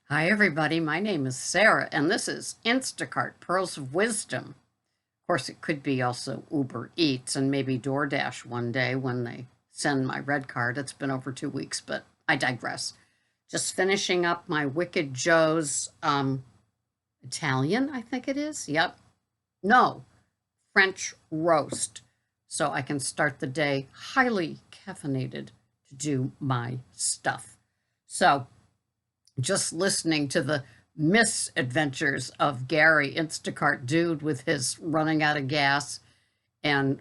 Hi, everybody. My name is Sarah, and this is Instacart Pearls of Wisdom. Of course, it could be also Uber Eats and maybe DoorDash one day when they send my red card. It's been over 2 weeks, but I digress. Just finishing up my Wicked Joe's Italian, I think it is. Yep. No, French roast. So I can start the day highly caffeinated to do my stuff. So, just listening to the misadventures of Gary Instacart Dude with his running out of gas and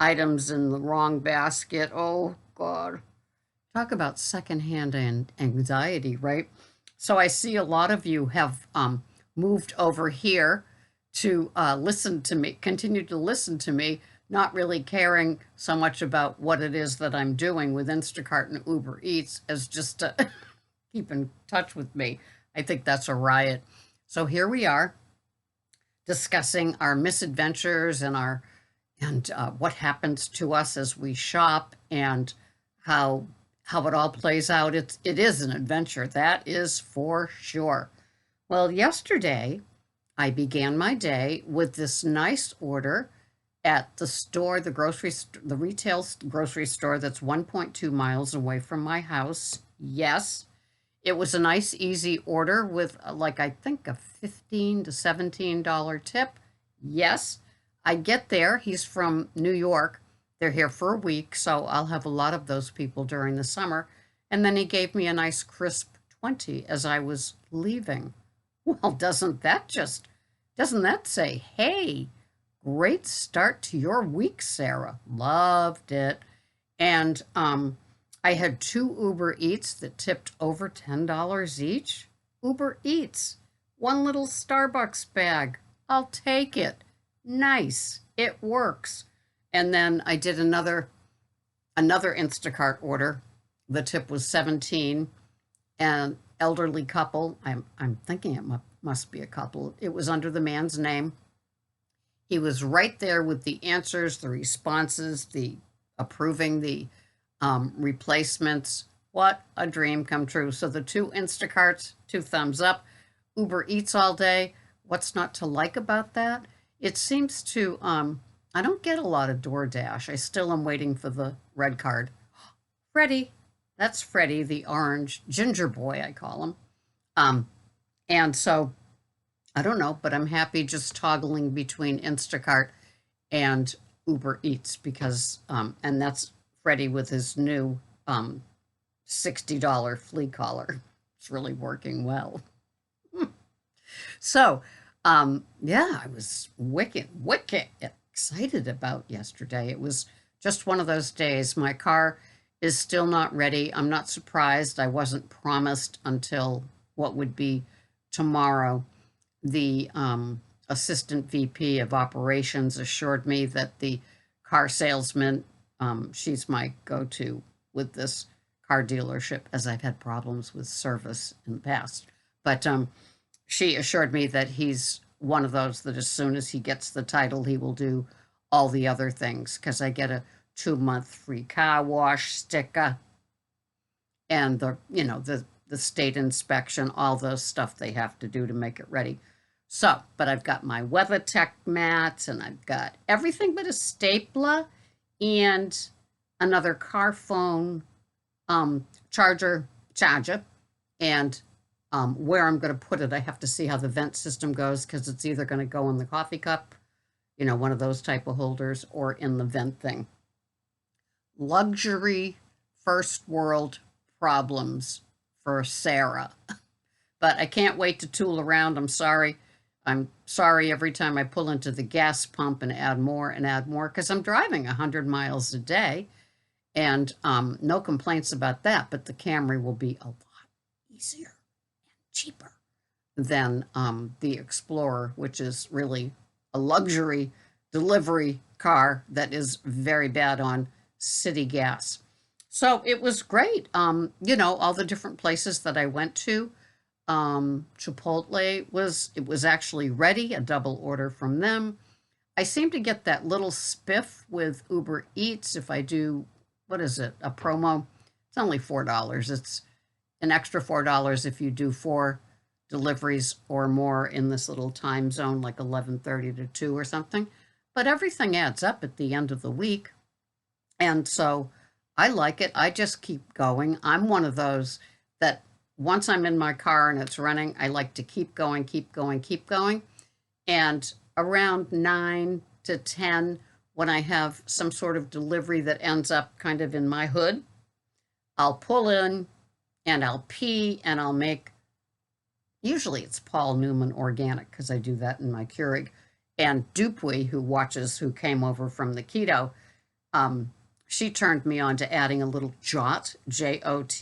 items in the wrong basket. Oh, God. Talk about secondhand anxiety, right? So I see a lot of you have moved over here to listen to me, continue to listen to me, not really caring so much about what it is that I'm doing with Instacart and Uber Eats as just to keep in touch with me. I think that's a riot. So here we are discussing our misadventures and what happens to us as we shop and how it all plays out. It is an adventure, that is for sure. Well, yesterday I began my day with this nice order at the store, the retail grocery store that's 1.2 miles away from my house. Yes, it was a nice, easy order with, like, I think a $15 to $17 tip. Yes, I get there. He's from New York. They're here for a week, so I'll have a lot of those people during the summer. And then he gave me a nice crisp 20 as I was leaving. Well, doesn't that say, hey, great start to your week, Sarah? Loved it. And I had 2 Uber Eats that tipped over $10 each. Uber Eats, one little Starbucks bag. I'll take it. Nice. It works. And then I did another Instacart order. The tip was 17, and elderly couple. I'm thinking it must be a couple. It was under the man's name. He was right there with the answers, the responses, the approving the replacements. What a dream come true. So the 2 Instacarts, 2 thumbs up. Uber Eats all day. What's not to like about that? It seems to, I don't get a lot of DoorDash. I still am waiting for the red card. Freddie, that's Freddie, the orange ginger boy, I call him. And so, I don't know, but I'm happy just toggling between Instacart and Uber Eats because, and that's Freddie with his new $60 flea collar. It's really working well. So, yeah, I was wicked excited about yesterday. It was just one of those days. My car is still not ready. I'm not surprised. I wasn't promised until what would be tomorrow. The assistant VP of operations assured me that the car salesman, she's my go-to with this car dealership, as I've had problems with service in the past. But she assured me that he's one of those that as soon as he gets the title, he will do all the other things, because I get a 2-month free car wash sticker and the state inspection, all those stuff they have to do to make it ready. So, but I've got my WeatherTech mats, and I've got everything but a stapler and another car phone charger, and where I'm going to put it, I have to see how the vent system goes, because it's either going to go in the coffee cup, one of those type of holders, or in the vent thing. Luxury first world problems for Sarah. But I can't wait to tool around. I'm sorry every time I pull into the gas pump and add more, because I'm driving 100 miles a day, and no complaints about that. But the Camry will be a lot easier and cheaper than the Explorer, which is really a luxury delivery car that is very bad on city gas. So it was great. All the different places that I went to. Chipotle was actually ready, a double order from them. I seem to get that little spiff with Uber Eats if I do, what is it, a promo? It's only $4. an extra $4 if you do 4 deliveries or more in this little time zone, like 11:30 to 2 or something. But everything adds up at the end of the week. And so I like it. I just keep going. I'm one of those that once I'm in my car and it's running, I like to keep going, keep going, keep going. And around 9 to 10, when I have some sort of delivery that ends up kind of in my hood, I'll pull in and I'll pee and I'll make, usually it's Paul Newman organic because I do that in my Keurig. And Dupuy, who came over from the keto, she turned me on to adding a little Jot, Jot,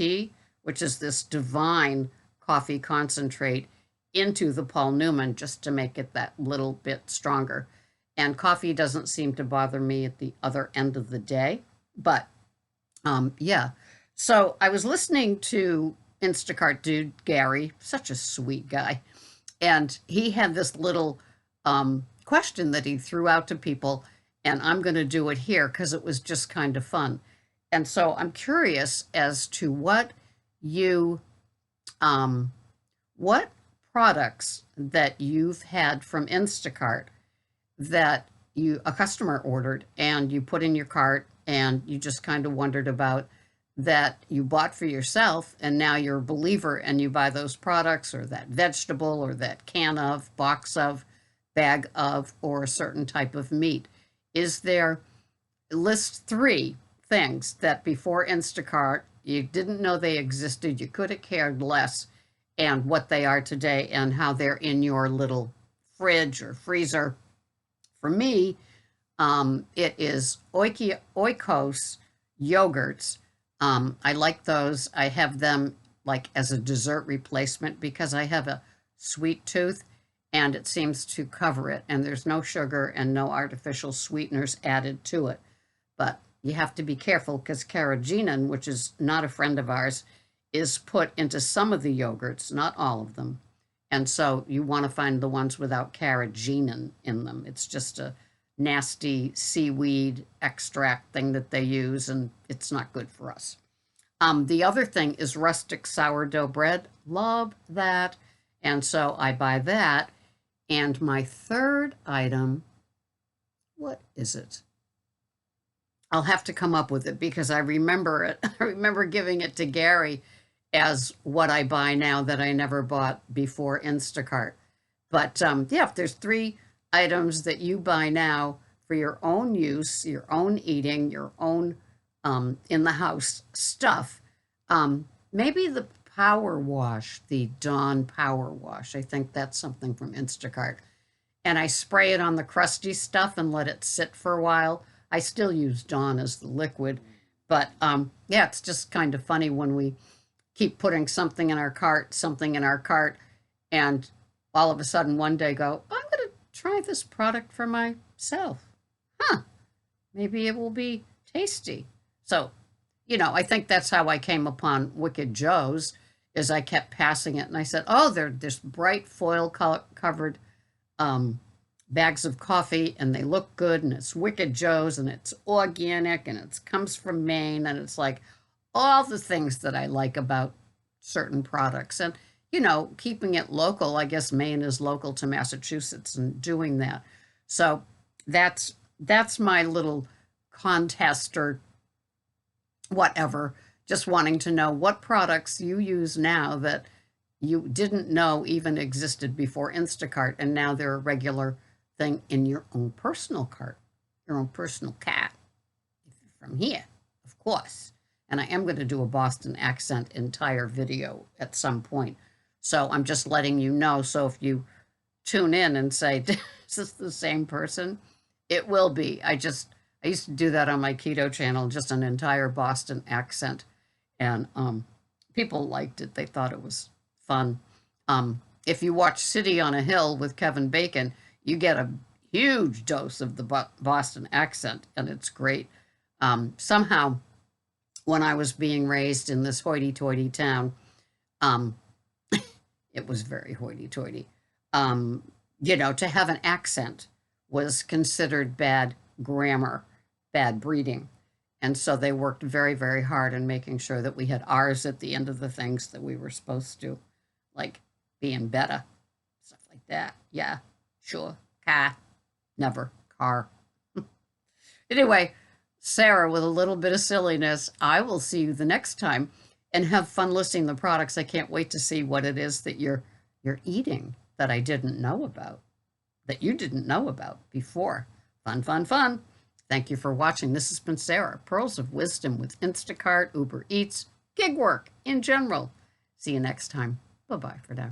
which is this divine coffee concentrate into the Paul Newman just to make it that little bit stronger. And coffee doesn't seem to bother me at the other end of the day. But yeah, so I was listening to Instacart Dude, Gary, such a sweet guy. And he had this little question that he threw out to people, and I'm going to do it here because it was just kind of fun. And so I'm curious as to what what products that you've had from Instacart that a customer ordered and you put in your cart and you just kind of wondered about, that you bought for yourself and now you're a believer and you buy those products or that vegetable or that can of, box of, bag of, or a certain type of meat. Is there, list 3 things that before Instacart you didn't know they existed, you could have cared less, and what they are today and how they're in your little fridge or freezer. For me, it is Oikos yogurts. I like those. I have them like as a dessert replacement because I have a sweet tooth and it seems to cover it. And there's no sugar and no artificial sweeteners added to it. But you have to be careful because carrageenan, which is not a friend of ours, is put into some of the yogurts, not all of them. And so you want to find the ones without carrageenan in them. It's just a nasty seaweed extract thing that they use, and it's not good for us. The other thing is rustic sourdough bread. Love that. And so I buy that. And my third item, what is it? I'll have to come up with it because I remember it. I remember giving it to Gary as what I buy now that I never bought before Instacart. But yeah, if there's 3 items that you buy now for your own use, your own eating, your own in the house stuff, maybe the power wash, the Dawn power wash. I think that's something from Instacart. And I spray it on the crusty stuff and let it sit for a while. I still use Dawn as the liquid, but yeah, it's just kind of funny when we keep putting something in our cart, and all of a sudden one day go, I'm going to try this product for myself. Maybe it will be tasty. So, I think that's how I came upon Wicked Joe's, is I kept passing it and I said, oh, they're this bright foil covered bags of coffee and they look good and it's Wicked Joe's and it's organic and it comes from Maine and it's like all the things that I like about certain products. And, keeping it local, I guess Maine is local to Massachusetts and doing that. So that's my little contest or whatever, just wanting to know what products you use now that you didn't know even existed before Instacart, and now they're a regular thing in your own personal cart, your own personal cat. If you're from here, of course. And I am going to do a Boston accent entire video at some point. So I'm just letting you know. So if you tune in and say, is this the same person? It will be. I used to do that on my keto channel, just an entire Boston accent. And people liked it. They thought it was fun. If you watch City on a Hill with Kevin Bacon, you get a huge dose of the Boston accent, and it's great. Somehow, when I was being raised in this hoity-toity town, it was very hoity-toity. To have an accent was considered bad grammar, bad breeding. And so they worked very, very hard in making sure that we had R's at the end of the things that we were supposed to, like being better, stuff like that. Yeah, sure. Car, never. Car. Anyway, Sarah, with a little bit of silliness, I will see you the next time and have fun listing the products. I can't wait to see what it is that you're eating that I didn't know about, that you didn't know about before. Fun, fun, fun. Thank you for watching. This has been Sarah, Pearls of Wisdom with Instacart, Uber Eats, gig work in general. See you next time. Bye-bye for now.